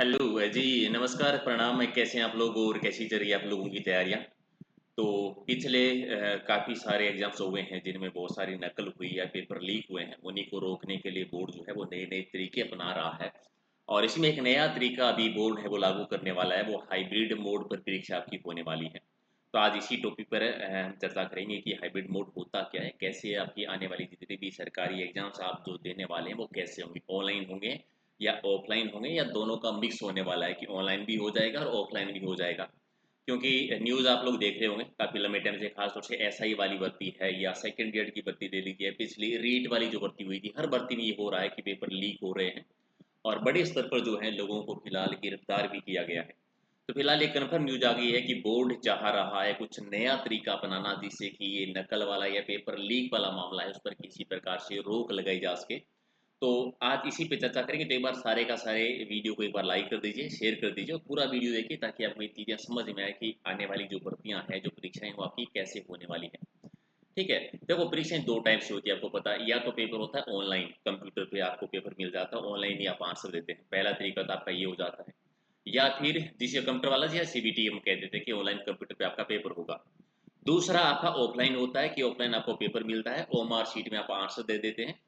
Hello जी। नमस्कार, प्रणाम। कैसे हैं आप लोग और कैसी चल रही है आप लोगों की तैयारियां? तो पिछले काफ़ी सारे एग्जाम्स हो गए हैं जिनमें बहुत सारी नकल हुई है, पेपर लीक हुए हैं। उन्हीं को रोकने के लिए बोर्ड जो है वो नए नए तरीके अपना रहा है। और इसमें एक नया तरीका अभी बोर्ड है वो लागू करने वाला है, वो हाइब्रिड मोड पर परीक्षा आपकी होने वाली है। तो आज इसी टॉपिक पर हम चर्चा करेंगे कि हाइब्रिड मोड होता क्या है, कैसे आपकी आने वाली जितनी भी सरकारी एग्जाम्स आप जो देने वाले हैं वो कैसे होंगे, ऑनलाइन होंगे या ऑफलाइन होंगे या दोनों का मिक्स होने वाला है कि ऑनलाइन भी हो जाएगा और ऑफलाइन भी हो जाएगा। क्योंकि न्यूज़ आप लोग देख रहे होंगे काफ़ी लंबे टाइम से, खासतौर से एसआई वाली भर्ती है या सेकंड ग्रेड की भर्ती दे लीजिए, पिछली रीट वाली जो भर्ती हुई थी, हर भर्ती में ये हो रहा है कि पेपर लीक हो रहे हैं और बड़े स्तर पर जो है लोगों को फिलहाल गिरफ्तार भी किया गया है। तो फिलहाल एक कन्फर्म न्यूज आ गई है कि बोर्ड चाह रहा है कुछ नया तरीका अपनाना जिससे कि ये नकल वाला या पेपर लीक वाला मामला है उस पर किसी प्रकार से रोक लगाई जा सके। तो आज इसी पे चर्चा करेंगे। तो एक बार सारे का सारे वीडियो को एक बार लाइक कर दीजिए, शेयर कर दीजिए और पूरा वीडियो देखिए ताकि आपको ये चीज़ें समझ में आए कि आने वाली जो भर्तियां हैं, जो परीक्षाएं वो आपकी कैसे होने वाली है। ठीक है। देखो, परीक्षाएं दो टाइप से होती है, आपको पता है। या तो पेपर होता है ऑनलाइन, कंप्यूटर पे आपको पेपर मिल जाता है, ऑनलाइन ही आप आंसर देते हैं। पहला तरीका तो आपका ये हो जाता है। या फिर जिसे कंप्यूटर वाला या सीबीटी हम कह देते हैं कि ऑनलाइन कंप्यूटर पे आपका पेपर होगा। दूसरा आपका ऑफलाइन होता है कि ऑफलाइन आपको पेपर मिलता है, ओएमआर शीट में आप आंसर दे देते हैं।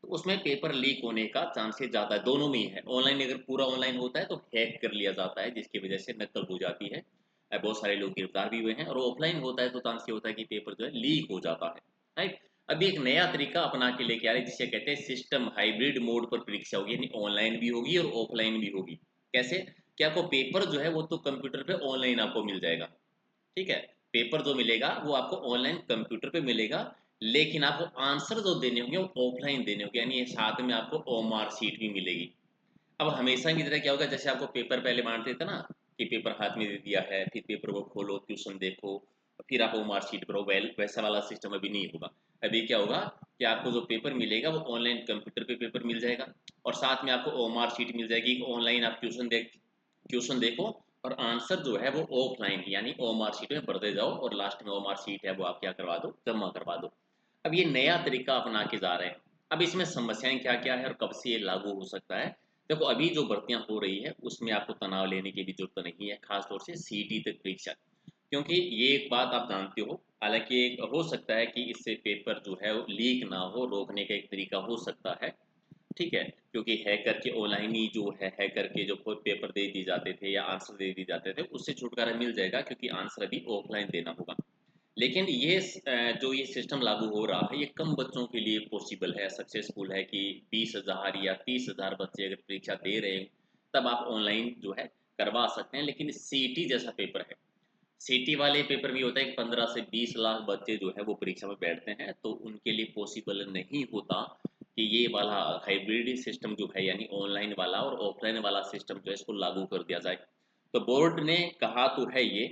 तो उसमें पेपर लीक होने का चांसेस ज़्यादा है, दोनों में ही है। ऑनलाइन अगर पूरा ऑनलाइन होता है तो हैक कर लिया जाता है जिसकी वजह से नकल हो जाती है। बहुत सारे लोग गिरफ्तार भी हुए हैं। और ऑफलाइन होता है तो चांस ये होता है कि पेपर जो है लीक हो जाता है। राइट। अभी एक नया तरीका अपना के लेके आ रहे हैं जिसे कहते हैं सिस्टम हाइब्रिड मोड पर परीक्षा होगी, यानी ऑनलाइन भी होगी और ऑफलाइन भी होगी। कैसे? कि आपको पेपर जो है वो तो कंप्यूटर पे ऑनलाइन आपको मिल जाएगा। ठीक है। पेपर जो मिलेगा वो आपको ऑनलाइन कंप्यूटर पे मिलेगा, लेकिन आपको आंसर जो देने होंगे वो ऑफलाइन देने होंगे, यानी ये साथ में आपको ओएमआर शीट भी मिलेगी। अब हमेशा की तरह क्या होगा, जैसे आपको पेपर पहले बांटते थे ना कि पेपर हाथ में दे दिया है, फिर पेपर को खोलो, ट्यूशन देखो, फिर आप ओएमआर शीट भरो, वैसा वाला सिस्टम अभी नहीं होगा। अभी क्या होगा कि आपको जो पेपर मिलेगा वो ऑनलाइन कंप्यूटर पे पेपर मिल जाएगा और साथ में आपको ओएमआर शीट मिल जाएगी। ऑनलाइन आप ट्यूशन देखो और आंसर जो है वो ऑफलाइन यानी ओएमआर शीट में भरते जाओ और लास्ट में ओएमआर शीट है वो आप क्या करवा दो, जमा करवा दो। अब ये नया तरीका अपना के जा रहे हैं। अब इसमें समस्याएं क्या क्या है और कब से ये लागू हो सकता है? देखो, अभी जो भर्तियां हो रही है उसमें आपको तनाव लेने की भी जरूरत नहीं है, खासतौर से सीटी तक परीक्षा। क्योंकि ये एक बात आप जानते हो, हालांकि हो सकता है कि इससे पेपर जो है लीक ना हो, रोकने का एक तरीका हो सकता है। ठीक है। क्योंकि हैकर के ऑनलाइन ही जो है, हैकर के जो पेपर दे दिए जाते थे या आंसर दे दिए जाते थे, उससे छुटकारा मिल जाएगा क्योंकि आंसर अभी ऑफलाइन देना होगा। लेकिन ये जो ये सिस्टम लागू हो रहा है ये कम बच्चों के लिए पॉसिबल है, सक्सेसफुल है कि 20,000 या 30,000 बच्चे अगर परीक्षा दे रहे हैं तब आप ऑनलाइन जो है करवा सकते हैं। लेकिन सीटी जैसा पेपर है, सिटी वाले पेपर भी होता है कि 15 से 20 लाख बच्चे जो है वो परीक्षा में बैठते हैं, तो उनके लिए पॉसिबल नहीं होता कि ये वाला हाइब्रिड सिस्टम जो है यानी ऑनलाइन वाला और ऑफलाइन वाला सिस्टम जो है इसको लागू कर दिया जाए। तो बोर्ड ने कहा तो है ये,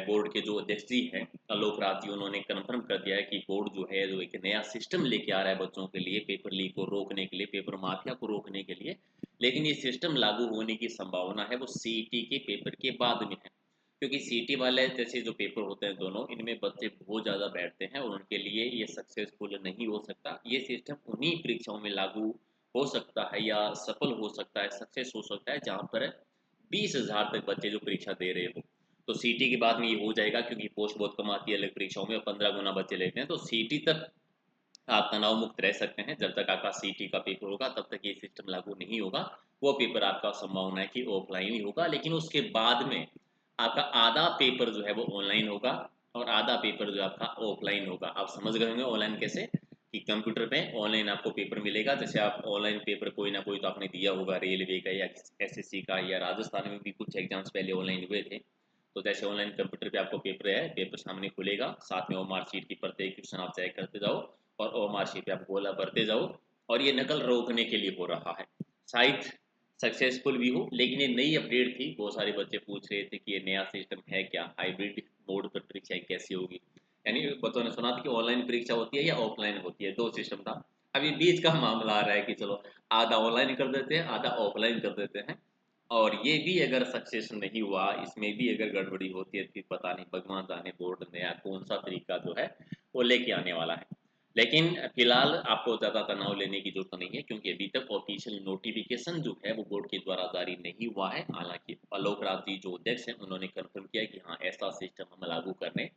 बोर्ड के जो अध्यक्ष जी हैं आलोक राज जी, उन्होंने कन्फर्म कर दिया है कि बोर्ड जो है जो एक नया सिस्टम लेके आ रहा है बच्चों के लिए, पेपर लीक को रोकने के लिए, पेपर माफिया को रोकने के लिए। लेकिन ये सिस्टम लागू होने की संभावना है वो सीईटी के पेपर के बाद में है। क्योंकि सीटी वाले जैसे जो पेपर होते हैं दोनों, इनमें बच्चे बहुत ज़्यादा बैठते हैं और उनके लिए ये सक्सेसफुल नहीं हो सकता। ये सिस्टम उन्हीं परीक्षाओं में लागू हो सकता है या सफल हो सकता है, सक्सेस हो सकता है जहाँ पर 20,000 तक बच्चे जो परीक्षा दे रहे हो। तो सीटी के बाद में ये हो जाएगा क्योंकि पोस्ट बहुत कम आती है अलग परीक्षाओं में और 15 गुना बच्चे लेते हैं, तो सीटी तक आप तनाव मुक्त रह सकते हैं। जब तक आपका सीटी का पेपर होगा तब तक ये सिस्टम लागू नहीं होगा। वो पेपर आपका संभावना है कि ऑफलाइन ही होगा, लेकिन उसके बाद में आपका आधा पेपर जो है वो ऑनलाइन होगा और आधा पेपर जो है आपका ऑफलाइन होगा। आप समझ गए होंगे ऑनलाइन कैसे, कि कंप्यूटर पे ऑनलाइन आपको पेपर मिलेगा। जैसे आप ऑनलाइन पेपर कोई ना कोई तो आपने दिया होगा, रेलवे का या एसएससी का, या राजस्थान में भी कुछ एग्जाम्स पहले ऑनलाइन हुए थे। तो जैसे ऑनलाइन कंप्यूटर पे आपको पेपर है, पेपर सामने खुलेगा, साथ में वो मार्कशीट की प्रत्येक क्वेश्चन आप चेक करते जाओ और वो मार्कशीट पे आप गोला भरते जाओ। और ये नकल रोकने के लिए हो रहा है, शायद सक्सेसफुल भी हो। लेकिन ये नई अपडेट थी, बहुत सारे बच्चे पूछ रहे थे कि ये नया सिस्टम है क्या, हाइब्रिड मोड पर परीक्षाएं कैसी होगी। यानी बच्चों ने सुना था कि ऑनलाइन परीक्षा होती है या ऑफलाइन होती है, दो सिस्टम था। अभी बीच का मामला आ रहा है कि चलो आधा ऑनलाइन कर देते हैं, आधा ऑफलाइन कर देते हैं। और ये भी अगर सक्सेस नहीं हुआ, इसमें भी अगर गड़बड़ी होती है, फिर पता नहीं भगवान जाने बोर्ड नया कौन सा तरीका जो है वो लेके आने वाला है। लेकिन फिलहाल आपको ज़्यादा तनाव लेने की ज़रूरत नहीं है, क्योंकि अभी तक ऑफिशियल नोटिफिकेशन जो है वो बोर्ड के द्वारा जारी नहीं हुआ है। हालाँकि आलोक राज जी जो अध्यक्ष हैं, उन्होंने कन्फर्म किया है कि हाँ, ऐसा सिस्टम हम लागू करने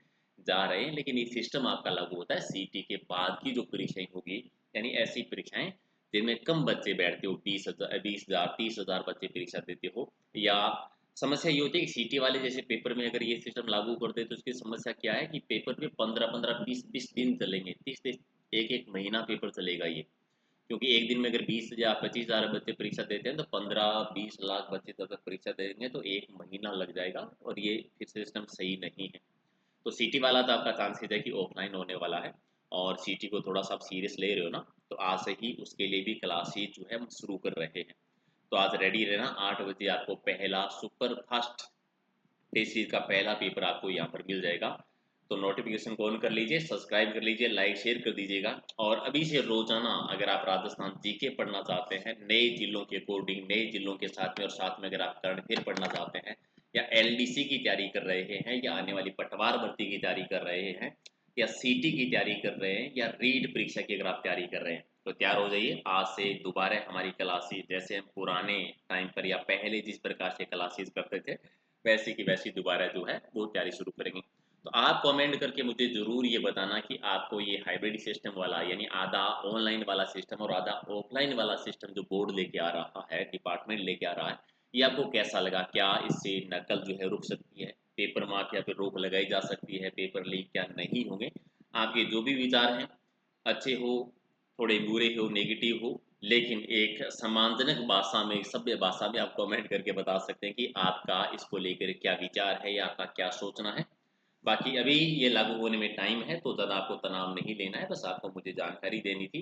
जा रहे हैं। लेकिन ये सिस्टम आपका लागू होता है सीईटी के बाद की जो परीक्षाएँ होगी, यानी ऐसी परीक्षाएँ जिनमें कम बच्चे बैठते हो, 20,000 30,000 बच्चे परीक्षा देते हो, या समस्या ये होती है कि सीटी वाले जैसे पेपर में अगर ये सिस्टम लागू कर दे तो उसकी समस्या क्या है कि पेपर में 15-15 20-20 दिन चलेंगे, 30 एक-एक महीना पेपर चलेगा ये। क्योंकि एक दिन में अगर 20,000 25,000 बच्चे परीक्षा देते हैं तो 15-20 लाख बच्चे जब तक परीक्षा देंगे तो एक महीना लग जाएगा, और ये फिर सिस्टम सही नहीं है। तो सीटी वाला तो आपका चांसेस है कि ऑफलाइन होने वाला है, और सीटी को थोड़ा सा आप सीरियस ले रहे हो ना, तो आज से ही उसके लिए भी क्लासेज जो है हम शुरू कर रहे हैं। तो आज रेडी रहना, 8 बजे आपको पहला सुपर फास्ट टेस्ट का पहला पेपर आपको यहाँ पर मिल जाएगा। तो नोटिफिकेशन को ऑन कर लीजिए, सब्सक्राइब कर लीजिए, लाइक शेयर कर दीजिएगा। और अभी से रोजाना अगर आप राजस्थान जीके पढ़ना चाहते हैं नए जिलों के अकॉर्डिंग, नए जिलों के साथ में, और साथ में अगर आप करंट अफेयर पढ़ना चाहते हैं, या एलडीसी की तैयारी कर रहे हैं, या आने वाली पटवार भर्ती की तैयारी कर रहे हैं, या सीटी की तैयारी कर रहे हैं, या रीड परीक्षा की अगर आप तैयारी कर रहे हैं, तो तैयार हो जाइए। आज से दोबारा हमारी क्लासेस जैसे हम पुराने टाइम पर या पहले जिस प्रकार से क्लासेस करते थे, वैसी की वैसी दोबारा जो है वो तैयारी शुरू करेंगे। तो आप कमेंट करके मुझे ज़रूर ये बताना कि आपको ये हाइब्रिड सिस्टम वाला, यानी आधा ऑनलाइन वाला सिस्टम और आधा ऑफलाइन वाला सिस्टम जो बोर्ड लेके आ रहा है, डिपार्टमेंट लेके आ रहा है, ये आपको कैसा लगा? क्या इससे नकल जो है रुक सकती है, पेपर माफिया पे रोक लगाई जा सकती है, पेपर लीक क्या नहीं होंगे? आपके जो भी विचार हैं, अच्छे हो, थोड़े बुरे हो, नेगेटिव हो, लेकिन एक सम्मानजनक भाषा में, सभ्य भाषा में आप कमेंट करके बता सकते हैं कि आपका इसको लेकर क्या विचार है या आपका क्या सोचना है। बाकी अभी ये लागू होने में टाइम है, तो ज़्यादा आपको तनाव नहीं लेना है, बस आपको मुझे जानकारी देनी थी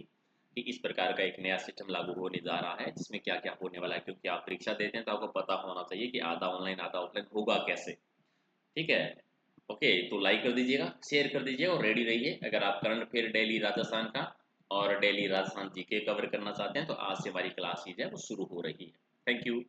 कि इस प्रकार का एक नया सिस्टम लागू होने जा रहा है, जिसमें क्या-क्या होने वाला है। क्योंकि आप परीक्षा देते हैं तो आपको पता होना चाहिए कि आधा ऑनलाइन आधा ऑफलाइन होगा कैसे। ठीक है? ओके, तो लाइक कर दीजिएगा, शेयर कर दीजिएगा, और रेडी रहिए। अगर आप करंट अफेयर डेली राजस्थान का और डेली राजस्थान जीके कवर करना चाहते हैं, तो आज से हमारी क्लासेज है वो शुरू हो रही है। Thank you.